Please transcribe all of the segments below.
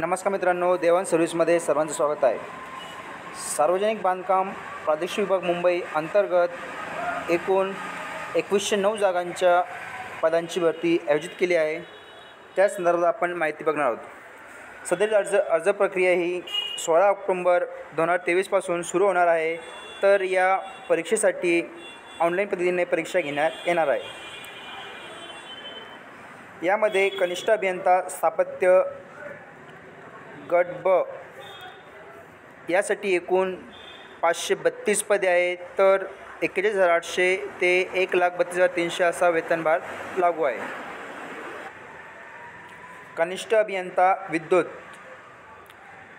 नमस्कार मित्रांनो, देवान सर्व्हिसमध्ये सर्वांचं स्वागत आहे. सार्वजनिक बांधकाम प्रादेशिक विभाग मुंबई अंतर्गत एकूण 2109 जागांच्या पदांची भरती आयोजित केली आहे. त्या संदर्भात आपण माहिती बघणार आहोत. सदरील अर्ज प्रक्रिया ही 16 ऑक्टोंबर 2023 पासून सुरू होणार आहे. तर या परीक्षेसाठी ऑनलाईन पद्धतीने परीक्षा घेण्यात येणार आहे. यामध्ये कनिष्ठ अभियंता स्थापत्य गट ब यासाठी एकूण 532 पदे आहेत. तर 41,800 ते 1,32,300 असा वेतनभार लागू आहे. कनिष्ठ अभियंता विद्युत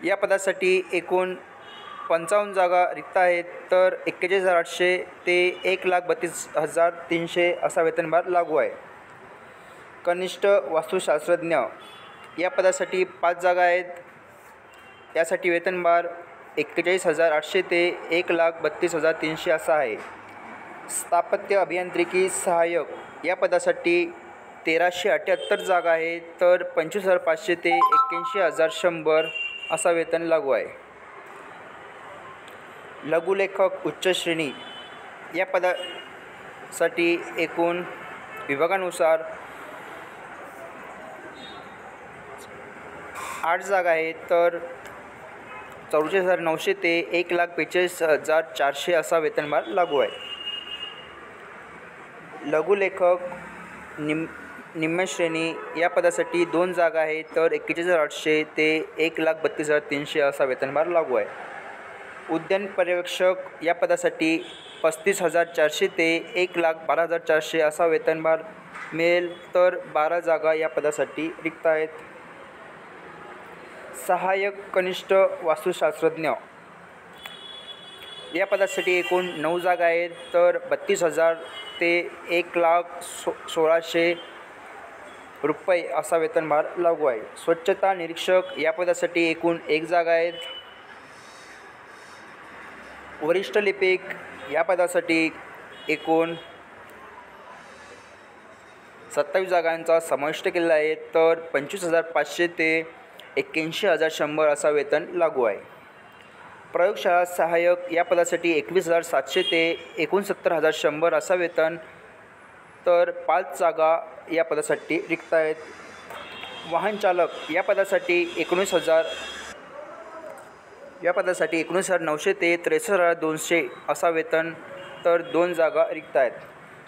या पदासाठी एकूण 55 जागा रिक्त आहेत. तर 41,800 ते 1,32,300 असा वेतनभार लागू आहे. कनिष्ठ वास्तुशास्त्रज्ञ या पदासाठी 5 जागा आहेत. यासाठी वेतनभार 41,800 ते 1,32,300 असा आहे. स्थापत्य अभियांत्रिकी सहाय्यक या पदासाठी 1,378 जागा आहेत. तर 25,500 ते 81,100 असा वेतन लागू आहे. लघुलेखक उच्च श्रेणी या पदासाठी एकूण विभागानुसार 8 जागा आहेत. तर 44,900 ते 1,45,400 असा वेतनभार लागू आहे. लघुलेखक निम्न श्रेणी या पदासाठी 2 जागा आहेत. तर 41,800 ते 1,32,300 असा वेतनभार लागू आहे. उद्यान पर्यवेक्षक या पदासाठी 35,400 ते 1,12,400 असा वेतनभार मिळेल. तर 12 जागा या पदासाठी रिक्त आहेत. सहाय्यक कनिष्ठ वास्तुशास्त्रज्ञ या पदासाठी एकूण 9 जागा आहेत. तर 32,000 ते 1,16,000 रुपये असा वेतनभार लागू आहे. स्वच्छता निरीक्षक या पदासाठी एकूण 1 जागा आहेत. वरिष्ठ लिपिक या पदासाठी एकूण 27 जागांचा समाविष्ट केलेला आहे. तर 25,500 ते 81,100 असा वेतन लागू आहे. प्रयोगशाळा सहाय्यक या पदासाठी 21,700 ते 69,100 असा वेतन. तर 5 जागा या पदासाठी रिक्त आहेत. वाहन चालक या पदासाठी 19,900 ते 63,200 असा वेतन. तर 2 जागा रिक्त आहेत.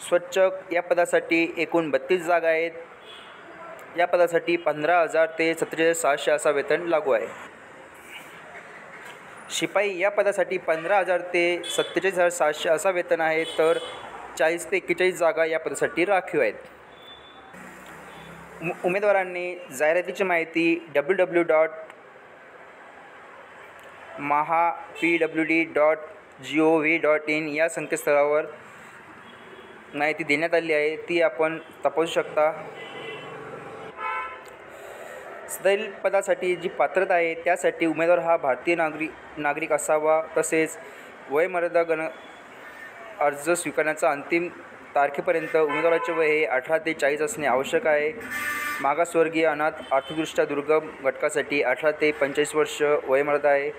स्वच्छक या पदासाठी एकूण 32 जागा आहेत. या पदासाठी 15,000 ते 47,600 असा वेतन लागू आहे. शिपाई या पदासाठी 15,000 ते 47,700 असा वेतन आहे. तर 40 ते 41 जागा या पदासाठी राखीव आहेत. उमेदवारांनी जाहिरातीची माहिती www.mahapwd.gov.in या संकेतस्थळावर माहिती देण्यात आली आहे. ती आपण तपासू शकता. सदरील पदासाठी जी पात्रता आहे त्यासाठी उमेदवार हा भारतीय नागरिक असावा. तसेच वयोमर्यादा अर्ज स्वीकारण्याचा अंतिम तारखेपर्यंत उमेदवाराचे वय हे 18 ते 40 असणे आवश्यक आहे. मागासवर्गीय अनाथ आर्थिकदृष्ट्या दुर्गम घटकासाठी 18 ते 45 वर्ष वयोमर्यादा आहे.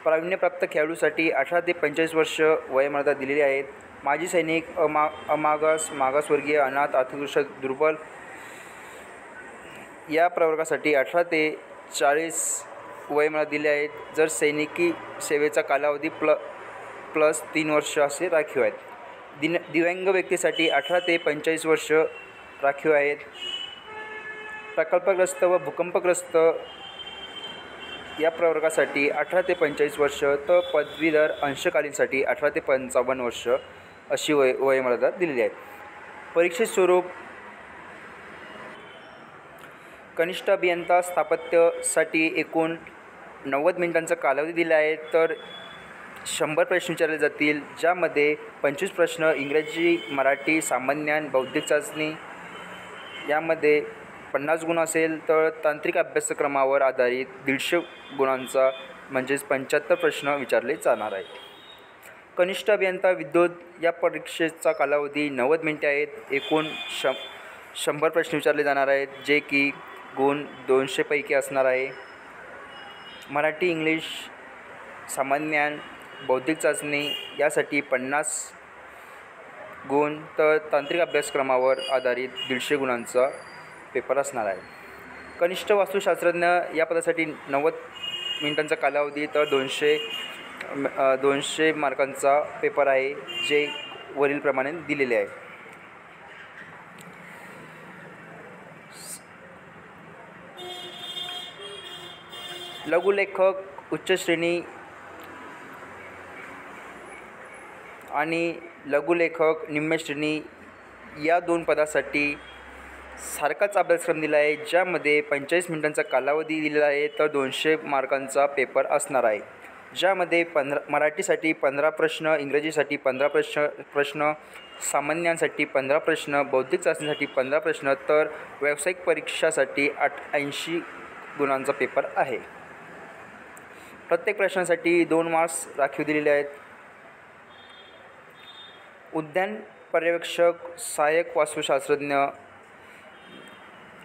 प्रावीण्यप्राप्त खेळाडूसाठी 18 ते 45 वर्ष वयोमर्यादा दिलेली आहेत. माजी सैनिक मागासवर्गीय अनाथ आर्थिकदृष्ट्या दुर्बल या प्रवर्गासाठी 18 ते 40 वयोमर्यादा दिले आहेत. जर सैनिकी सेवेचा कालावधी प्लस 3 वर्ष असे राखीव आहेत. दिव्यांग व्यक्तीसाठी 18 ते 45 वर्ष राखीव आहेत. प्रकल्पग्रस्त व भूकंपग्रस्त या प्रवर्गासाठी 18 ते 45 वर्ष. तर पदवीधर अंशकालीनसाठी 18 ते 55 वर्ष अशी वयोमर्यादा दिलेली आहे. परीक्षेचे स्वरूप कनिष्ठ अभियंता स्थापत्यसाठी एकूण 90 मिनिटांचा कालावधी दिला आहे. तर 100 प्रश्न विचारले जातील, ज्यामध्ये 25 प्रश्न इंग्रजी, मराठी, सामान्य ज्ञान, बौद्धिक चाचणी यामध्ये 50 गुण असेल. तर तांत्रिक अभ्यासक्रमावर आधारित 150 गुणांचा म्हणजेच 75 प्रश्न विचारले जाणार आहेत. कनिष्ठ अभियंता विद्युत या परीक्षेचा कालावधी 90 मिनिटे आहेत. एकूण 100 प्रश्न विचारले जाणार आहेत, जे की गुण 200 पैकी असणार आहे. मराठी इंग्लिश सामान्य ज्ञान बौद्धिक चाचणी यासाठी 50 गुण, तर तांत्रिक अभ्यासक्रमावर आधारित 150 गुणांचा पेपर असणार आहे. कनिष्ठ वास्तुशास्त्रज्ञ या पदासाठी 90 मिनिटांचा कालावधी, तर 200 मार्कांचा पेपर आहे, जे वरीलप्रमाणे दिलेले आहे. लघुलेखक उच्च श्रेणी आणि लघुलेखक निम्न श्रेणी या 2 पदासाठी सारखाच अभ्यासक्रम दिला आहे, ज्यामध्ये 45 मिनिटांचा कालावधी दिलेला आहे, तर 200 मार्कांचा पेपर असणार आहे, ज्यामध्ये मराठीसाठी 15 प्रश्न, इंग्रजीसाठी 15 प्रश्न, सामान्य ज्ञानासाठी 15 प्रश्न, बौद्धिक चाचणीसाठी 15 प्रश्न, तर व्यावसायिक परीक्षासाठी 80 गुणांचा पेपर आहे. प्रत्येक प्रश्नासाठी 2 मार्क्स राखीव दिलेले आहेत. उद्यान पर्यवेक्षक, सहाय्यक वास्तुशास्त्रज्ञ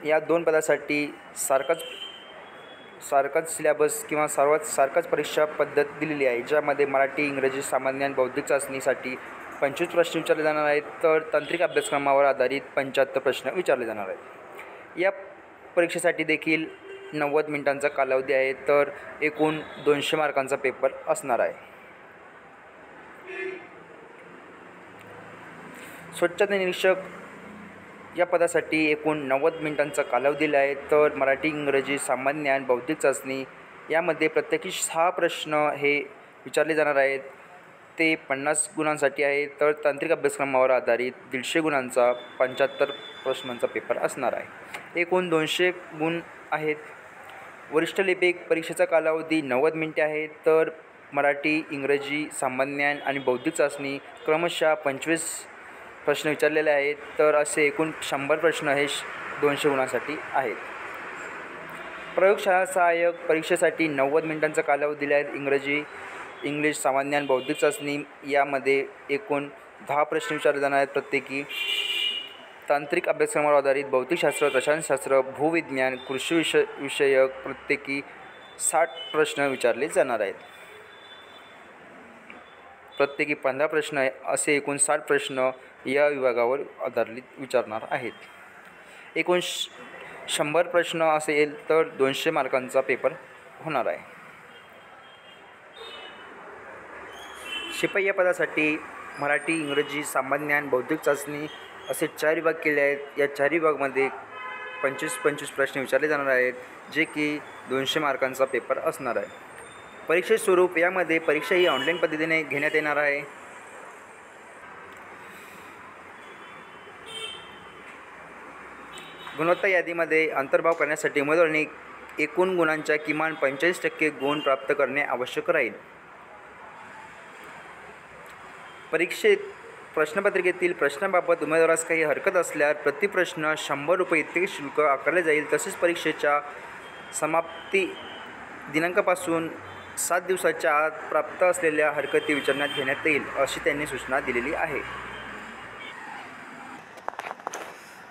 या 2 पदासाठी सारखाच सिलेबस किंवा सारखाच परीक्षा पद्धत दिलेली आहे, ज्यामध्ये मराठी, इंग्रजी, सामान्य ज्ञान, बौद्धिक चाचणीसाठी 25 प्रश्न विचारले जाणार आहेत, तर तांत्रिक अभ्यासक्रमावर आधारित 75 प्रश्न विचारले जाणार आहेत. या परीक्षेसाठी देखील 90 मिनिटांचा कालावधी आहे, तर एकूण 200 मार्कांचा पेपर असणार आहे. स्वच्छता निरीक्षक या पदासाठी एकूण 90 मिनिटांचा कालावधी दिला आहे, तर मराठी, इंग्रजी, सामान्य ज्ञान, बौद्धिक चाचणी यामध्ये प्रत्येकी 6 प्रश्न हे विचारले जाणार आहेत. ते 50 गुणांसाठी आहे, तर तांत्रिक अभ्यासक्रमावर आधारित 150 गुणांचा 75 प्रश्नांचा पेपर असणार आहे. एकूण 200 गुण आहेत. वरिष्ठ लिपिक परीक्षेचा कालावधी 90 मिनिटे आहे, तर मराठी, इंग्रजी, सामान्य ज्ञान आणि बौद्धिक चाचणी क्रमशः 25 प्रश्न विचारलेले आहेत, तर असे एकूण 100 प्रश्न हे 200 गुणांसाठी आहेत. प्रयोगशाळा सहाय्यक परीक्षेसाठी 90 मिनिटांचा कालावधी दिला आहे. इंग्लिश, सामान्य ज्ञान, बौद्धिक चाचणी यामध्ये एकूण 10 प्रश्न विचारले जाणार आहेत. प्रत्येकी तांत्रिक अभ्यासक्रमावर आधारित भौतिकशास्त्र, रसायनशास्त्र, भूविज्ञान, कृषी विषयक प्रत्येकी 60 प्रश्न विचारले जाणार आहेत. प्रत्येकी 15 प्रश्न असे एकूण 60 प्रश्न या विभागावर आधारित विचारणार आहेत. एकूण 100 प्रश्न असेल, तर 200 मार्कांचा पेपर होणार आहे. शिपाई या पदासाठी मराठी, इंग्रजी, सामान्य ज्ञान, बौद्धिक चाचणी असे 4 विभाग केले आहेत. या 4 विभागामध्ये 25 प्रश्न विचारले जाणार आहेत, जे की 200 मार्कांचा पेपर असणार आहे. परीक्षेचे स्वरूप यामध्ये परीक्षा ही ऑनलाईन पद्धतीने घेण्यात येणार आहे. गुणवत्ता यादीमध्ये अंतर्भाव करण्यासाठी उमेदवारांनी एकूण गुणांच्या किमान 45% गुण प्राप्त करणे आवश्यक राहील. परीक्षेत प्रश्नपत्रिकेतील प्रश्नांबाबत उमेदवारास काही हरकत असल्यास प्रतिप्रश्न 100 रुपये इतके शुल्क आकारले जाईल. तसेच परीक्षेच्या समाप्ती दिनांकापासून 7 दिवसाच्या आत प्राप्त असलेल्या हरकती विचारण्यात घेण्यात येईल, अशी त्यांनी सूचना दिलेली आहे.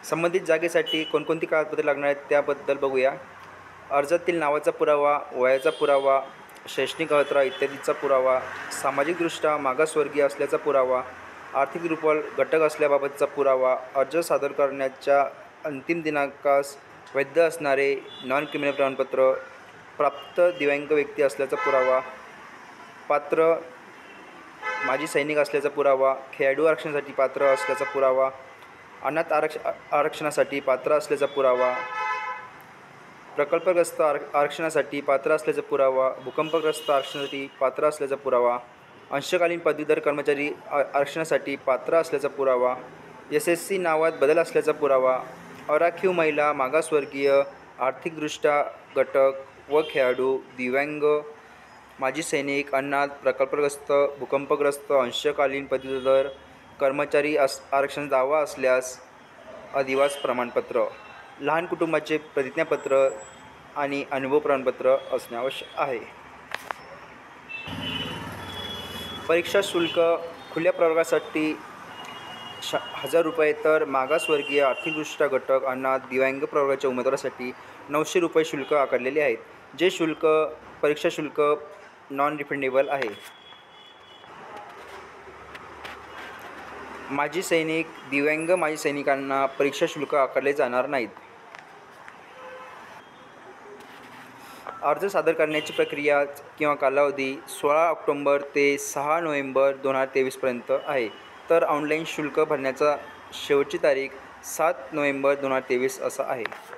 संबंधित जागेसाठी कोणकोणती कागदपत्रे लागणार आहेत त्याबद्दल बघूया. अर्जातील नावाचा पुरावा, वयाचा पुरावा, शैक्षणिक अर्हता इत्यादीचा पुरावा, सामाजिकदृष्ट्या मागासवर्गीय असल्याचा पुरावा, आर्थिक दुर्बल घटक असल्याबाबतचा पुरावा, अर्ज सादर करण्याच्या अंतिम दिनांकास वैध असणारे नॉन क्रिमिनल प्रमाणपत्र, प्राप्त दिव्यांग व्यक्ती असल्याचा पुरावा, पात्र माजी सैनिक असल्याचा पुरावा, खेळाडू आरक्षणासाठी पात्र असल्याचा पुरावा, अनाथ आरक्षणासाठी पात्र असल्याचा पुरावा, प्रकल्पग्रस्त आरक्षणासाठी पात्र असल्याचा पुरावा, भूकंपग्रस्त आरक्षणासाठी पात्र असल्याचा पुरावा, अंशकालीन पदवीधर कर्मचारी आरक्षणासाठी पात्र असल्याचा पुरावा, SSC नावात बदल असल्याचा पुरावा, अराखीव महिला, मागासवर्गीय, आर्थिकदृष्ट्या घटक व खेळाडू, दिव्यांग, माजी सैनिक, अनाथ, प्रकल्पग्रस्त, भूकंपग्रस्त, अंशकालीन पदवीधर कर्मचारी आरक्षण दावा असल्यास अधिवास प्रमाणपत्र, लहान कुटुंबाचे प्रतिज्ञापत्र आणि अनुभव प्रमाणपत्र असणे आवश्यक आहे. परीक्षा शुल्क खुल्या प्रवर्गासाठी 1000 रुपये, तर मागासवर्गीय, आर्थिकदृष्ट्या घटक, अनाथ, दिव्यांग प्रवर्गाच्या उमेदवारासाठी 900 रुपये शुल्क आकारलेले आहेत. जे शुल्क परीक्षा शुल्क नॉन रिफंडेबल आहे. माजी सैनिक, दिव्यांग माजी सैनिकांना परीक्षा शुल्क आकारले जाणार नाहीत. अर्ज सादर करण्याची प्रक्रिया किंवा कालावधी 16 ऑक्टोंबर ते 6 नोव्हेंबर 2023 आहे. तर ऑनलाईन शुल्क भरण्याचा शेवटची तारीख 7 नोव्हेंबर 2023 असं आहे.